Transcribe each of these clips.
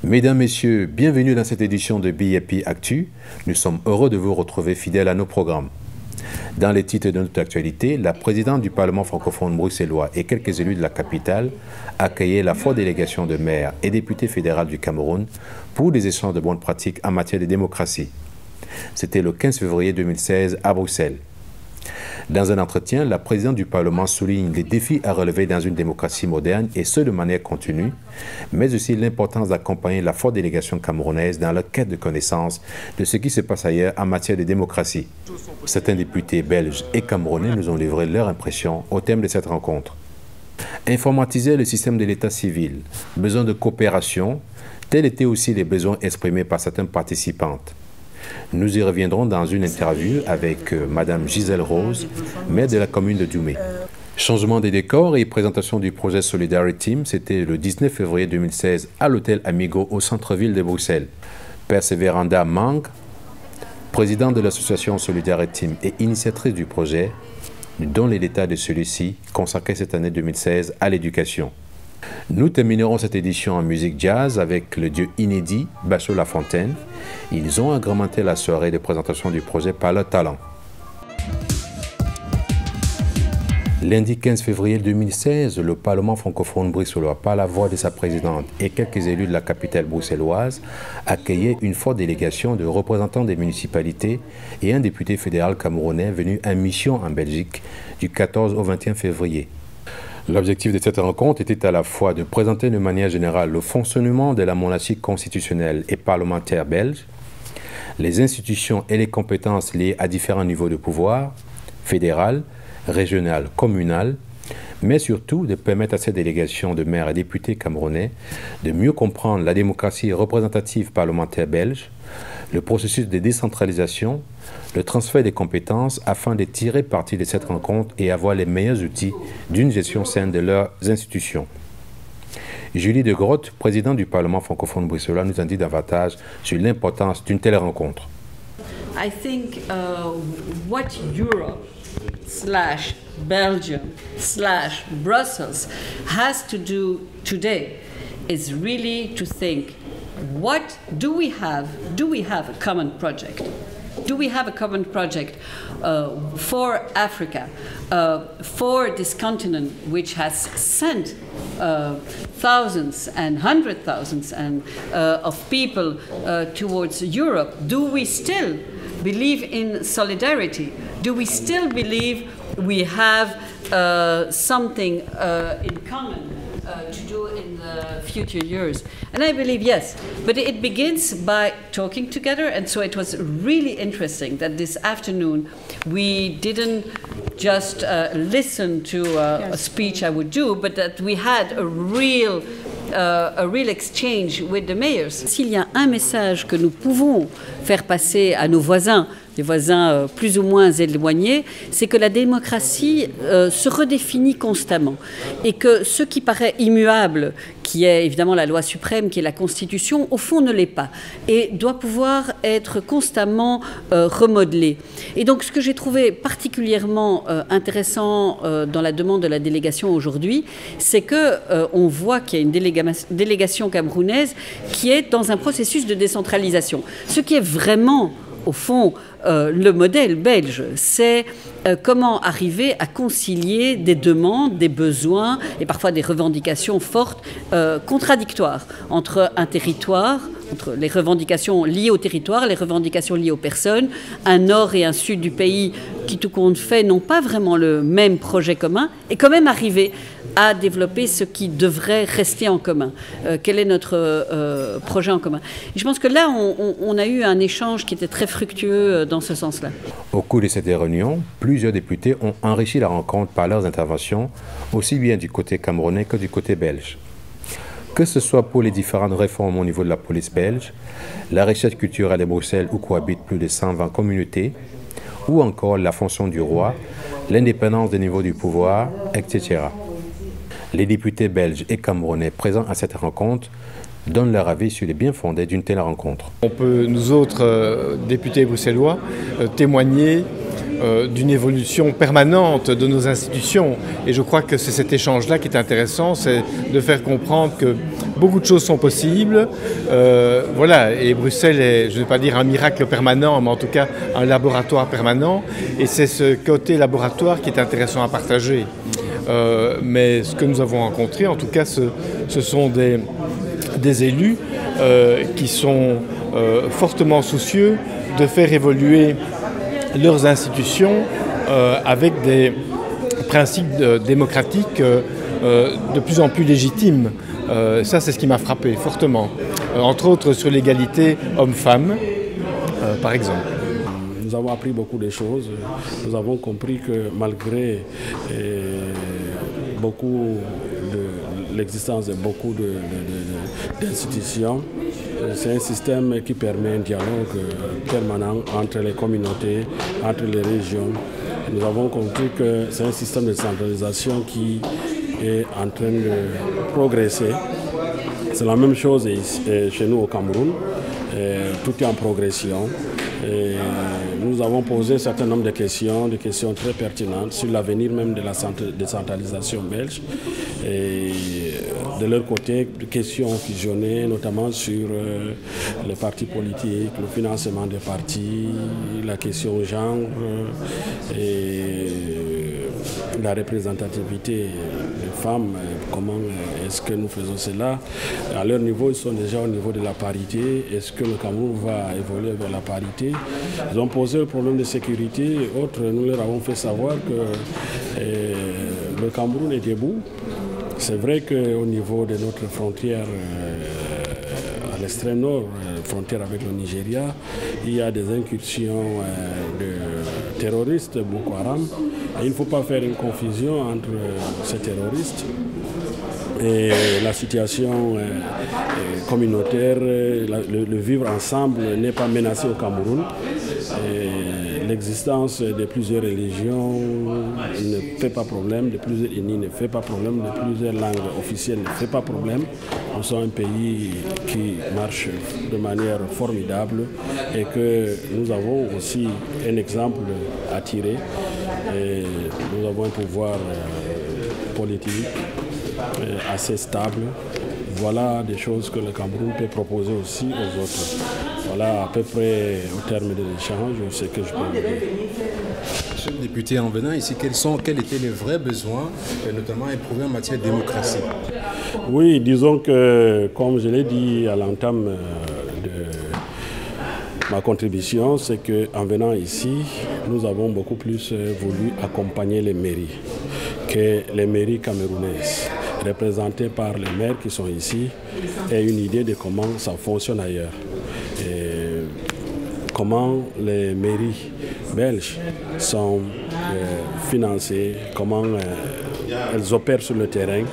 Mesdames, Messieurs, bienvenue dans cette édition de BIP Actu. Nous sommes heureux de vous retrouver fidèles à nos programmes. Dans les titres de notre actualité, la présidente du Parlement francophone bruxellois et quelques élus de la capitale accueillaient la forte délégation de maires et députés fédéraux du Cameroun pour des échanges de bonnes pratiques en matière de démocratie. C'était le 15 février 2016 à Bruxelles. Dans un entretien, la présidente du Parlement souligne les défis à relever dans une démocratie moderne et ce de manière continue, mais aussi l'importance d'accompagner la forte délégation camerounaise dans leur quête de connaissance de ce qui se passe ailleurs en matière de démocratie. Certains députés belges et camerounais nous ont livré leur impression au thème de cette rencontre. Informatiser le système de l'état civil, besoin de coopération, tels étaient aussi les besoins exprimés par certaines participantes. Nous y reviendrons dans une interview avec Madame Gisèle Rose, maire de la commune de Doumé. Changement des décors et présentation du projet Solidarity Team, c'était le 19 février 2016 à l'hôtel Amigo au centre-ville de Bruxelles. Perseveranda Mang, présidente de l'association Solidarity Team et initiatrice du projet, nous donne les détails de celui-ci consacré cette année 2016 à l'éducation. Nous terminerons cette édition en musique jazz avec le duo inédit Bachot Lafontaine. Ils ont agrémenté la soirée de présentation du projet par leur talent. Lundi 15 février 2016, le Parlement francophone bruxellois, par la voix de sa présidente et quelques élus de la capitale bruxelloise, accueillait une forte délégation de représentants des municipalités et un député fédéral camerounais venu en mission en Belgique du 14 au 21 février. L'objectif de cette rencontre était à la fois de présenter de manière générale le fonctionnement de la monarchie constitutionnelle et parlementaire belge, les institutions et les compétences liées à différents niveaux de pouvoir, fédéral, régional, communal, mais surtout de permettre à cette délégation de maires et députés camerounais de mieux comprendre la démocratie représentative parlementaire belge, le processus de décentralisation, le transfert des compétences afin de tirer parti de cette rencontre et avoir les meilleurs outils d'une gestion saine de leurs institutions. Julie de Grotte, présidente du Parlement francophone bruxellois, nous en dit davantage sur l'importance d'une telle rencontre. I think what Europe / Belgium / Brussels has to do today is really to think, what do we have? Do we have a common project? Do we have a common project for Africa, for this continent which has sent thousands and hundred thousands of people towards Europe? Do we still believe in solidarity? Do we still believe we have something in common to do in the future years? And I believe yes, but it begins by talking together, and so it was really interesting that this afternoon we didn't just listen to a speech I would do, but that we had a real exchange with the mayors. S'il y a un message que nous pouvons faire passer à nos voisins, des voisins plus ou moins éloignés, c'est que la démocratie se redéfinit constamment et que ce qui paraît immuable, qui est évidemment la loi suprême, qui est la Constitution, au fond ne l'est pas et doit pouvoir être constamment remodelé. Et donc ce que j'ai trouvé particulièrement intéressant dans la demande de la délégation aujourd'hui, c'est qu'on voit qu'il y a une délégation camerounaise qui est dans un processus de décentralisation. Ce qui est vraiment, au fond, le modèle belge, c'est comment arriver à concilier des demandes, des besoins et parfois des revendications fortes, contradictoires entre un territoire, entre les revendications liées au territoire, les revendications liées aux personnes, un nord et un sud du pays qui, tout compte fait, n'ont pas vraiment le même projet commun, et quand même arriver à développer ce qui devrait rester en commun. Quel est notre projet en commun? Et je pense que là, on a eu un échange qui était très fructueux dans ce sens-là. Au cours de cette réunion, plusieurs députés ont enrichi la rencontre par leurs interventions, aussi bien du côté camerounais que du côté belge. Que ce soit pour les différentes réformes au niveau de la police belge, la recherche culturelle de Bruxelles où cohabitent plus de 120 communautés, ou encore la fonction du roi, l'indépendance des niveaux du pouvoir, etc. Les députés belges et camerounais présents à cette rencontre donnent leur avis sur les bien-fondés d'une telle rencontre. On peut, nous autres députés bruxellois, témoigner d'une évolution permanente de nos institutions. Et je crois que c'est cet échange-là qui est intéressant, c'est de faire comprendre que beaucoup de choses sont possibles. Voilà, et Bruxelles est, je ne vais pas dire un miracle permanent, mais en tout cas un laboratoire permanent. Et c'est ce côté laboratoire qui est intéressant à partager. Mais ce que nous avons rencontré, en tout cas, ce sont des élus qui sont fortement soucieux de faire évoluer leurs institutions avec des principes démocratiques de plus en plus légitimes. Ça, c'est ce qui m'a frappé fortement. Entre autres sur l'égalité homme-femme, par exemple. Nous avons appris beaucoup de choses. Nous avons compris que malgré l'existence de beaucoup d'institutions, c'est un système qui permet un dialogue permanent entre les communautés, entre les régions. Nous avons compris que c'est un système de centralisation qui est en train de progresser. C'est la même chose chez nous au Cameroun. Tout est en progression. Et nous avons posé un certain nombre de questions très pertinentes sur l'avenir même de la décentralisation belge. Et de leur côté, des questions fusionnées, notamment sur les partis politiques, le financement des partis, la question genre et la représentativité des femmes, comment est-ce que nous faisons cela. À leur niveau, ils sont déjà au niveau de la parité. Est-ce que le Cameroun va évoluer vers la parité? Ils ont posé le problème de sécurité et autres. Nous leur avons fait savoir que le Cameroun est debout. C'est vrai qu'au niveau de notre frontière à l'extrême nord, frontière avec le Nigeria, il y a des incursions de terroristes Boko Haram. Et il ne faut pas faire une confusion entre ces terroristes et la situation communautaire. Le vivre ensemble n'est pas menacé au Cameroun. L'existence de plusieurs religions ne fait pas problème, de plusieurs ethnies ne fait pas problème, de plusieurs langues officielles ne fait pas problème. Nous sommes un pays qui marche de manière formidable et que nous avons aussi un exemple à tirer. Et nous avons un pouvoir politique assez stable. Voilà des choses que le Cameroun peut proposer aussi aux autres. Voilà à peu près au terme de l'échange ce que je peux vous dire. Monsieur le député, en venant ici, quels étaient les vrais besoins, notamment éprouvés en matière de démocratie? Oui, disons que, comme je l'ai dit à l'entame de ma contribution, c'est qu'en venant ici, nous avons beaucoup plus voulu accompagner les mairies que les mairies camerounaises, représentées par les maires qui sont ici, et une idée de comment ça fonctionne ailleurs. Et comment les mairies belges sont financées, comment elles opèrent sur le terrain,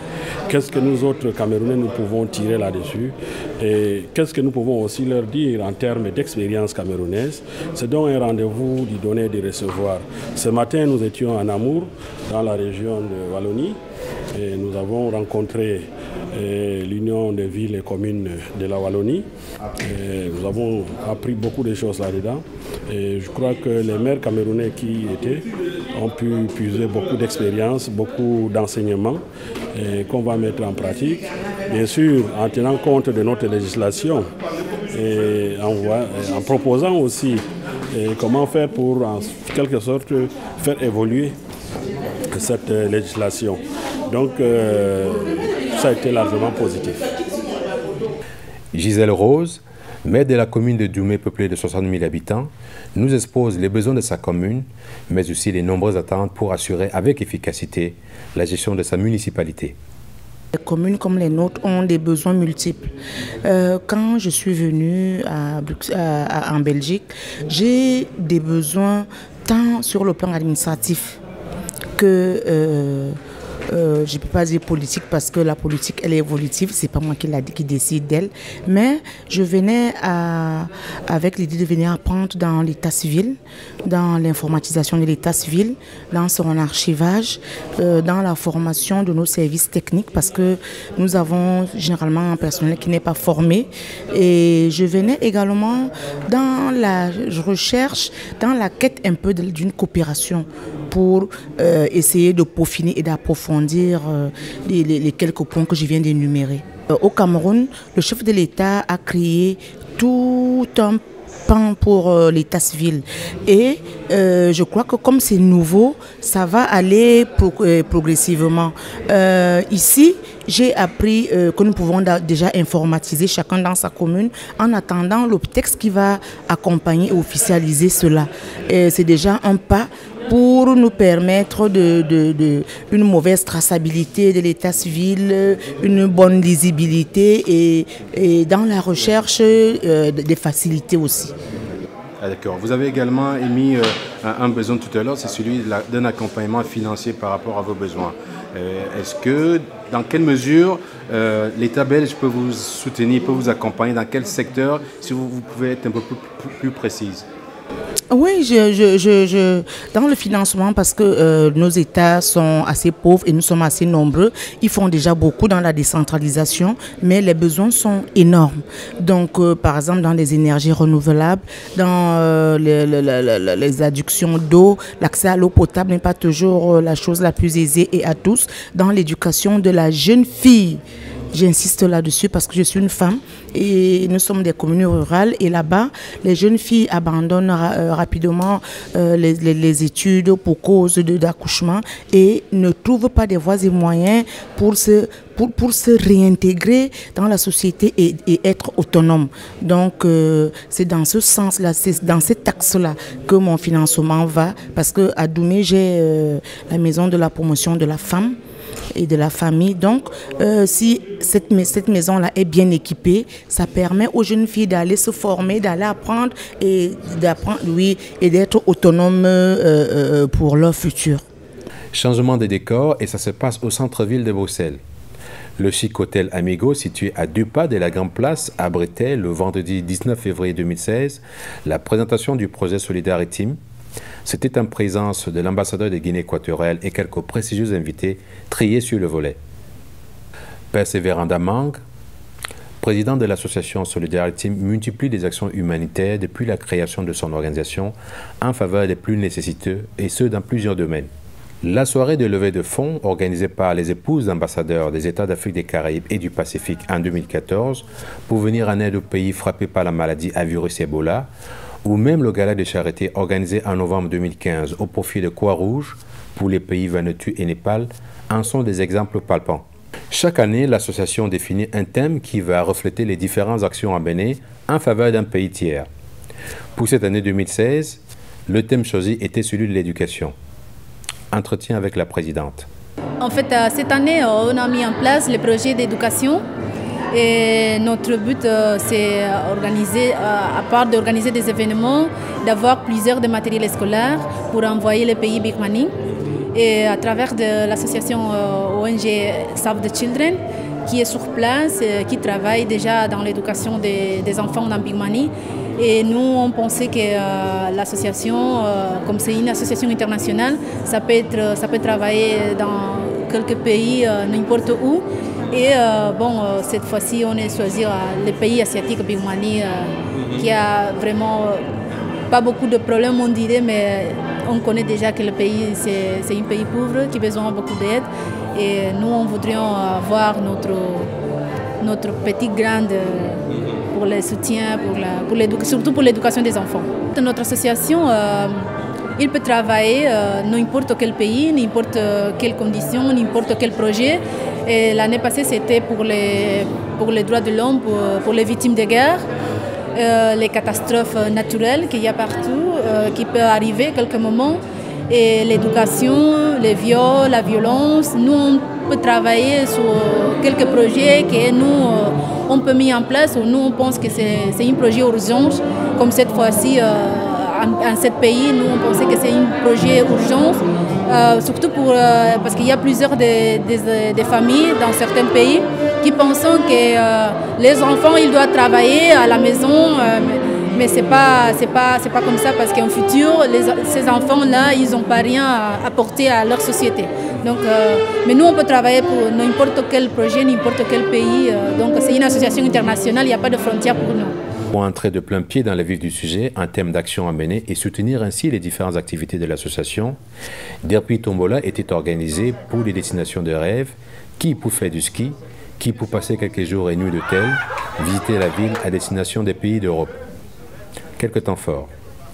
qu'est-ce que nous autres Camerounais nous pouvons tirer là-dessus et qu'est-ce que nous pouvons aussi leur dire en termes d'expérience camerounaise. C'est donc un rendez-vous du donner et du recevoir. Ce matin, nous étions en Namur, dans la région de Wallonie, et nous avons rencontré l'Union des villes et communes de la Wallonie. Et nous avons appris beaucoup de choses là-dedans. Et je crois que les maires camerounais qui y étaient ont pu puiser beaucoup d'expérience, beaucoup d'enseignements qu'on va mettre en pratique. Bien sûr, en tenant compte de notre législation et en proposant aussi comment faire pour, en quelque sorte, faire évoluer cette législation. Donc, ça a été largement positif. Gisèle Rose, maire de la commune de Doumé, peuplée de 60 000 habitants, nous expose les besoins de sa commune, mais aussi les nombreuses attentes pour assurer avec efficacité la gestion de sa municipalité. Les communes comme les nôtres ont des besoins multiples. Quand je suis venue en Belgique, j'ai des besoins tant sur le plan administratif que je ne peux pas dire politique parce que la politique, elle est évolutive, c'est pas moi qui décide d'elle, mais je venais avec l'idée de venir apprendre dans l'état civil, dans l'informatisation de l'état civil, dans son archivage, dans la formation de nos services techniques parce que nous avons généralement un personnel qui n'est pas formé, et je venais également dans la recherche, dans la quête un peu d'une coopération pour essayer de peaufiner et d'approfondir les quelques points que je viens d'énumérer. Au Cameroun, le chef de l'État a créé tout un pan pour l'état civil, et je crois que comme c'est nouveau, ça va aller progressivement. Ici, j'ai appris que nous pouvons déjà informatiser chacun dans sa commune en attendant le texte qui va accompagner et officialiser cela. C'est déjà un pas pour nous permettre une mauvaise traçabilité de l'état civil, une bonne lisibilité et dans la recherche des facilités aussi. Ah, d'accord. Vous avez également émis un besoin tout à l'heure, c'est celui d'un accompagnement financier par rapport à vos besoins. Est-ce que, dans quelle mesure l'État belge peut vous soutenir, peut vous accompagner, dans quel secteur, si vous pouvez être un peu plus précise? Oui, dans le financement, parce que nos États sont assez pauvres et nous sommes assez nombreux, ils font déjà beaucoup dans la décentralisation, mais les besoins sont énormes. Donc, par exemple, dans les énergies renouvelables, dans les adductions d'eau, l'accès à l'eau potable n'est pas toujours la chose la plus aisée et à tous. Dans l'éducation de la jeune fille, j'insiste là-dessus parce que je suis une femme et nous sommes des communes rurales, et là-bas, les jeunes filles abandonnent rapidement les études pour cause d'accouchement et ne trouvent pas des voies et moyens pour se réintégrer dans la société et être autonome. Donc, c'est dans ce sens-là, c'est dans cet axe-là que mon financement va, parce qu'à Doumé, j'ai la maison de la promotion de la femme et de la famille. Donc, si cette maison-là est bien équipée, ça permet aux jeunes filles d'aller se former, d'aller apprendre et d'être autonomes pour leur futur. Changement de décor, et ça se passe au centre-ville de Bruxelles. Le chic hôtel Amigo, situé à 2 pas de la Grande Place, abritait le vendredi 19 février 2016 la présentation du projet Solidarity. C'était en présence de l'ambassadeur de Guinée équatoriale et quelques prestigieux invités triés sur le volet. Persévérant Damang, président de l'association Solidarity, multiplie les actions humanitaires depuis la création de son organisation en faveur des plus nécessiteux, et ce dans plusieurs domaines. La soirée de levée de fonds, organisée par les épouses d'ambassadeurs des États d'Afrique des Caraïbes et du Pacifique en 2014 pour venir en aide aux pays frappés par la maladie à virus Ebola, ou même le gala de charité organisé en novembre 2015 au profit de Croix-Rouge pour les pays Vanuatu et Népal, en sont des exemples palpants. Chaque année, l'association définit un thème qui va refléter les différentes actions à mener en faveur d'un pays tiers. Pour cette année 2016, le thème choisi était celui de l'éducation. Entretien avec la présidente. En fait, cette année, on a mis en place le projet d'éducation. Et notre but, c'est à part d'organiser des événements, d'avoir plusieurs de matériels scolaires pour envoyer les pays Big Money. Et à travers de l'association ONG Save the Children, qui est sur place, qui travaille déjà dans l'éducation des enfants dans Big Money. Et nous, on pensait que l'association, comme c'est une association internationale, ça peut travailler dans quelques pays, n'importe où. Et cette fois-ci, on a choisi le pays asiatique, Big Money, qui a vraiment pas beaucoup de problèmes, on dirait, mais on connaît déjà que le pays, c'est un pays pauvre qui a besoin de beaucoup d'aide. Et nous, on voudrait avoir notre petite grande pour le soutien, surtout pour l'éducation des enfants. Notre association, il peut travailler n'importe quel pays, n'importe quelle condition, n'importe quel projet. Et l'année passée, c'était pour les droits de l'homme, pour les victimes de guerre, les catastrophes naturelles qu'il y a partout, qui peuvent arriver à quelques moments, et l'éducation, les viols, la violence. Nous, on peut travailler sur quelques projets que nous, on peut mettre en place, ou nous, on pense que c'est un projet urgent, comme cette fois-ci, en 7 pays. Nous, on pensait que c'est un projet urgent, surtout parce qu'il y a plusieurs des familles dans certains pays qui pensent que les enfants, ils doivent travailler à la maison, mais c'est pas comme ça, parce qu'en futur, ces enfants-là, ils n'ont pas rien à apporter à leur société. Donc, mais nous, on peut travailler pour n'importe quel projet, n'importe quel pays. Donc, c'est une association internationale, il n'y a pas de frontières pour nous. Pour entrer de plein pied dans le vif du sujet, un thème d'action à mener et soutenir ainsi les différentes activités de l'association, Derby Tombola était organisé pour les destinations de rêve, qui pour faire du ski, qui pour passer quelques jours et nuits d'hôtel, visiter la ville à destination des pays d'Europe. Quelques temps forts.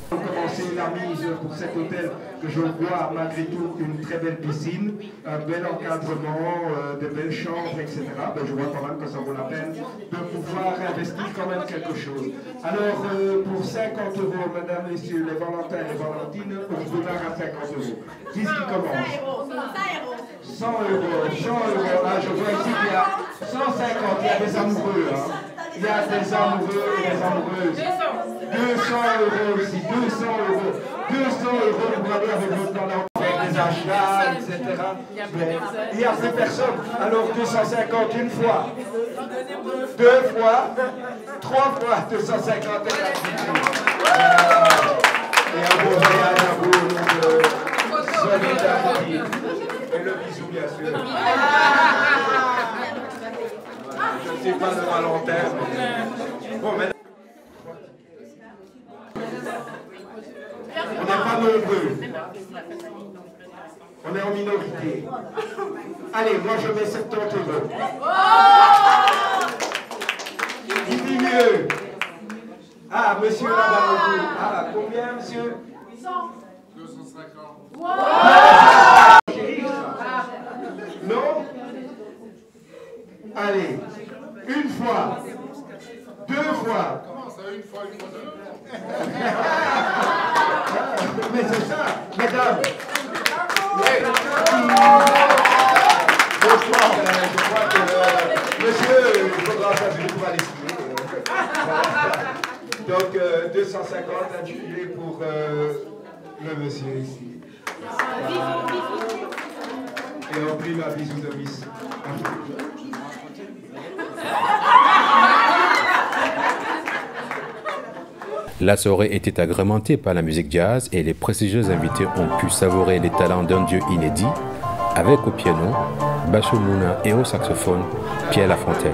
Commencer la mise pour cet hôtel que je vois malgré tout une très belle piscine, un bel encadrement, de belles chambres, etc. Ben, je vois quand même que ça vaut la peine de pouvoir investir quand même quelque chose. Alors pour 50 €, mesdames, messieurs, les Valentins et Valentines, on se démarre à 50 €. Qui est-ce qui commence? 100 €, 100 €. Ah, je vois ici qu'il y a 150, il y a des amoureux. Hein. Il y a des amoureux et des amoureuses. 200 € aussi, 200 €. 200 € pour aller avec votre talent, faire des achats, etc. Mais il n'y a plus personne. Alors 250 une fois, 2 fois, 3 fois 250 est accepté. Et un beau voyage à vous, de solidarité. Et le bisou, bien sûr. Je ne sais pas de Valentin. Bon, maintenant. On n'est pas nombreux. On est en minorité. Allez, moi je mets 70 €. Qui dit mieux? Ah, monsieur là-bas. Ah, combien, monsieur? 250. Non? Allez, une fois, 2 fois. Comment ça, une fois, deux? Mais c'est ça, mesdames. Bonsoir, je crois que monsieur, il faudra faire pour aller skier. Donc 250 intitulés pour le monsieur ici. Et on prie ma bisou de miss. La soirée était agrémentée par la musique jazz et les prestigieux invités ont pu savourer les talents d'un dieu inédit avec au piano, Bachou Mouna et au saxophone, Pierre Lafontaine.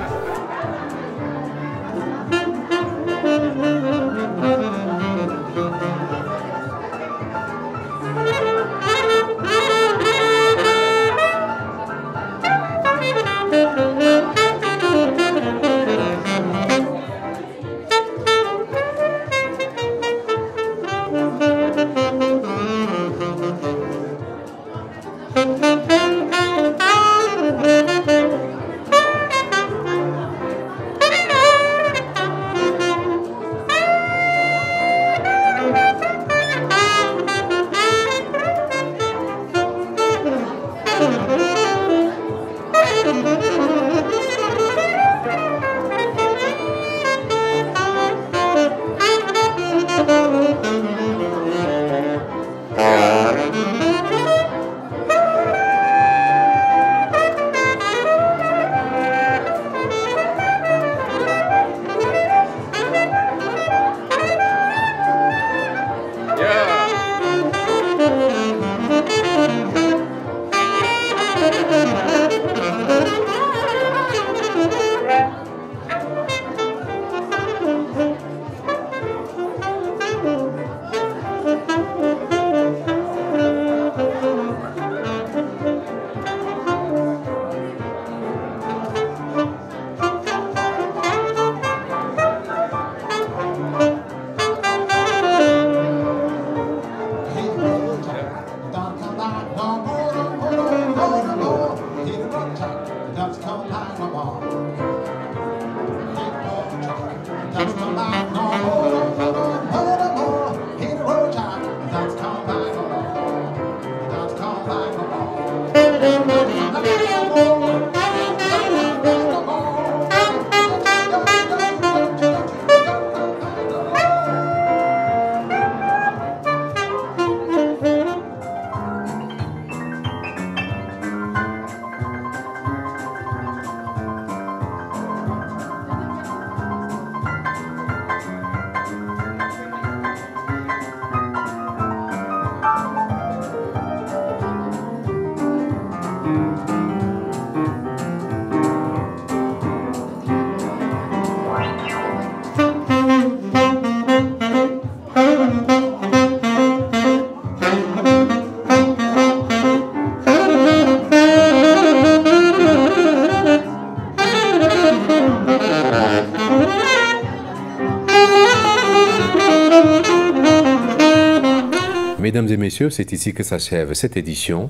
Mesdames et messieurs, c'est ici que s'achève cette édition.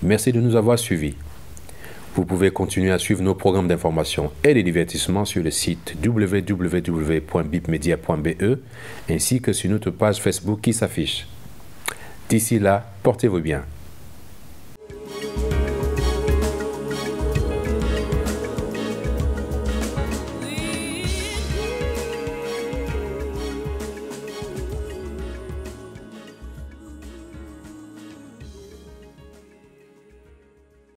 Merci de nous avoir suivis. Vous pouvez continuer à suivre nos programmes d'information et de divertissement sur le site www.bipmedia.be ainsi que sur notre page Facebook qui s'affiche. D'ici là, portez-vous bien.